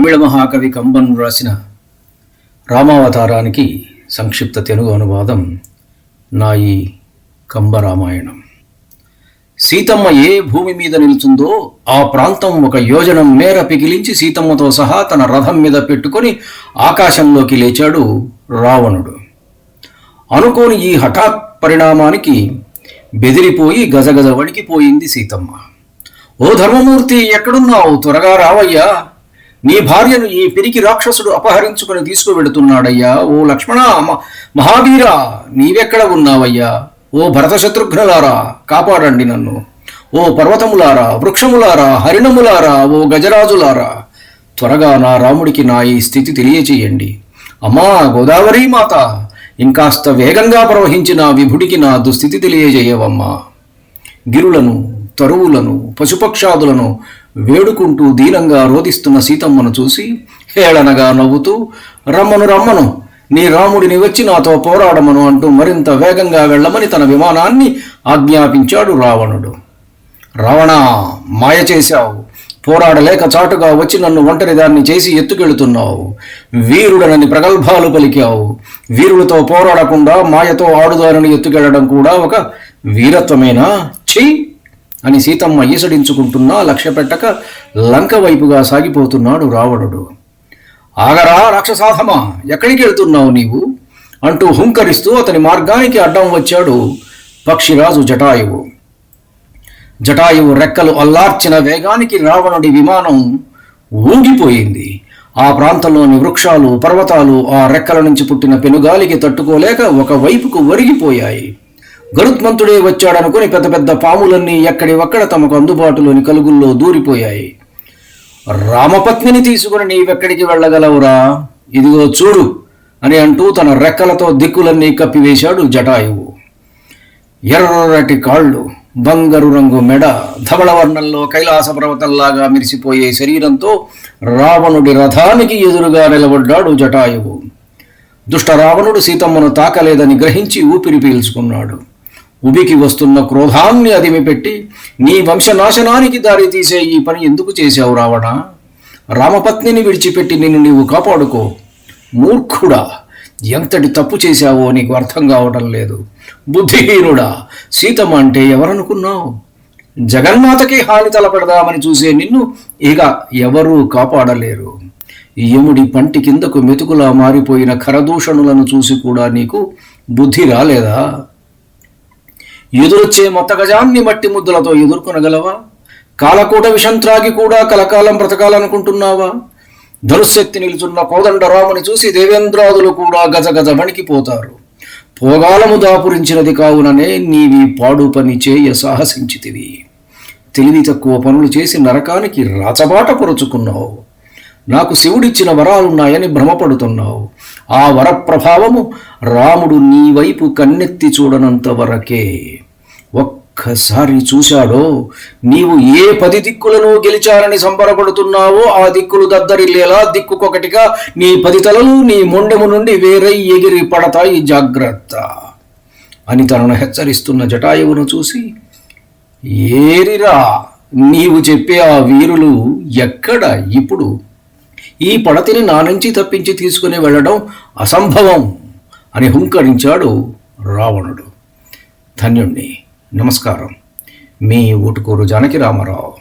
తమిళ మహాకవి కంబన్ రాసిన రామావతారానికి సంక్షిప్త తెలుగు అనువాదం నా ఈ కంబరామాయణం. సీతమ్మ ఏ భూమి మీద నిలుచుందో ఆ ప్రాంతం ఒక యోజనం మేర పిగిలించి సీతమ్మతో సహా తన రథం మీద పెట్టుకొని ఆకాశంలోకి లేచాడు రావణుడు. అనుకోని ఈ హఠాత్ పరిణామానికి బెదిరిపోయి గజగజ వణికిపోయింది సీతమ్మ. ఓ ధర్మమూర్తి, ఎక్కడున్నావు? త్వరగా రావయ్యా, నీ భార్యను ఈ పిరికి రాక్షసుడు అపహరించుకుని తీసుకువెడుతున్నాడయ్యా. ఓ లక్ష్మణ, మహావీరా, నీవెక్కడ ఉన్నావయ్యా? ఓ భరత శత్రుఘ్నులారా, కాపాడండి నన్ను. ఓ పర్వతములారా, వృక్షములారా, హరిణములారా, ఓ గజరాజులారా, త్వరగా నా రాముడికి నా ఈ స్థితి తెలియచేయండి. అమ్మా గోదావరి మాత, ఇంకాస్త వేగంగా ప్రవహించిన విభుడికి నా దుస్థితి తెలియజేయవమ్మా. గిరులను, తరువులను, పశుపక్షాదులను వేడుకుంటూ దీనంగా రోదిస్తున్న సీతమ్మను చూసి హేళనగా నవ్వుతూ, రమ్మను రమ్మను, నీ రాముడిని వచ్చి నాతో పోరాడమను అంటూ మరింత వేగంగా వెళ్ళమని తన విమానాన్ని ఆజ్ఞాపించాడు రావణుడు. రావణా, మాయ చేశావు, పోరాడలేక చాటుగా వచ్చి నన్ను ఒంటరిదాన్ని చేసి ఎత్తుకెళుతున్నావు. వీరుడనని ప్రగల్భాలు పలికావు. వీరులతో పోరాడకుండా మాయతో ఆడుదారిని ఎత్తుకెళ్లడం కూడా ఒక వీరత్వమేనా? ఛీ అని సీతమ్మ ఈసడించుకుంటున్నా లక్ష్య పెట్టక లంక వైపుగా సాగిపోతున్నాడు రావణుడు. ఆగరా రాక్షసాధమా, ఎక్కడికి వెళ్తున్నావు నీవు అంటూ హుంకరిస్తూ అతని మార్గానికి అడ్డం వచ్చాడు పక్షిరాజు జటాయువు. జటాయువు రెక్కలు అల్లార్చిన వేగానికి రావణుడి విమానం ఊగిపోయింది. ఆ ప్రాంతంలోని వృక్షాలు, పర్వతాలు ఆ రెక్కల నుంచి పుట్టిన పెనుగాలికి తట్టుకోలేక ఒకవైపుకు ఒరిగిపోయాయి. గరుత్మంతుడే వచ్చాడనుకుని పెద్ద పెద్ద పాములన్నీ ఎక్కడివక్కడ తమకు అందుబాటులోని కలుగుల్లో దూరిపోయాయి. రామపత్నిని తీసుకుని నీవెక్కడికి వెళ్ళగలవురా? ఇదిగో చూడు అని అంటూ తన రెక్కలతో దిక్కులన్నీ కప్పివేశాడు జటాయువు. ఎర్రటి కాళ్ళు, బంగారు రంగు మెడ, ధవళవర్ణంలో కైలాస పర్వతంలాగా మెరిసిపోయే శరీరంతో రావణుడి రథానికి ఎదురుగా నిలబడ్డాడు జటాయువు. దుష్ట రావణుడు సీతమ్మను తాకలేదని గ్రహించి ఊపిరి పీల్చుకున్నాడు. ఉబికి వస్తున్న క్రోధాన్ని అదిమిపెట్టి, నీ వంశనాశనానికి దారి తీసే ఈ పని ఎందుకు చేశావు రావణ? రామపత్నిని విడిచిపెట్టి నిన్ను నీవు కాపాడుకో. మూర్ఖుడా, ఎంతటి తప్పు చేశావో నీకు అర్థం కావటం లేదు. బుద్ధిహీనుడా, సీతమ్మ అంటే ఎవరనుకున్నావు? జగన్మాతకి హాని తలపెడదామని చూసే నిన్ను ఇక ఎవరూ కాపాడలేరు. యముడి పంటి కిందకు మెతుకులా మారిపోయిన ఖరదూషణులను చూసి కూడా నీకు బుద్ధి రాలేదా? ఎదురొచ్చే మొత్తగజాన్ని మట్టి ముద్దులతో ఎదుర్కొనగలవా? కాలకూట విషం త్రాగి కూడా కలకాలం బ్రతకాలనుకుంటున్నావా? ధనుశక్తి నిలుచున్న కోదండరాముని చూసి దేవేంద్రాదులు కూడా గజగజ వణికిపోతారు. పోగాలము దాపురించినది కావుననే నీవి పాడు పని చేయ సాహసించితివి. తెలివి తక్కువ పనులు చేసి నరకానికి రాచబాట పొరుచుకున్నావు. నాకు శివుడిచ్చిన వరాలున్నాయని భ్రమపడుతున్నావు. ఆ వరప్రభావము రాముడు నీ వైపు కన్నెత్తి చూడనంత వరకే. ఒక్కసారి చూశాడో నీవు ఏ 10 దిక్కులను గెలిచారని సంబరపడుతున్నావో ఆ దిక్కులు దద్దరిల్లేలా దిక్కుకొకటిగా నీ 10 తలలు నీ మొండెము నుండి వేరై ఎగిరి పడతాయి, జాగ్రత్త అని తనను హెచ్చరిస్తున్న జటాయువును చూసి, ఏరిరా, నీవు చెప్పే ఆ వీరులు ఎక్కడ? ఇప్పుడు ఈ పడతిని నా నుంచి తప్పించి తీసుకుని వెళ్ళడం అసంభవం అని హుంకరించాడు రావణుడు. ధన్యుణ్ణి. నమస్కారం. మీ ఊటుకూరు జానకి రామారావు.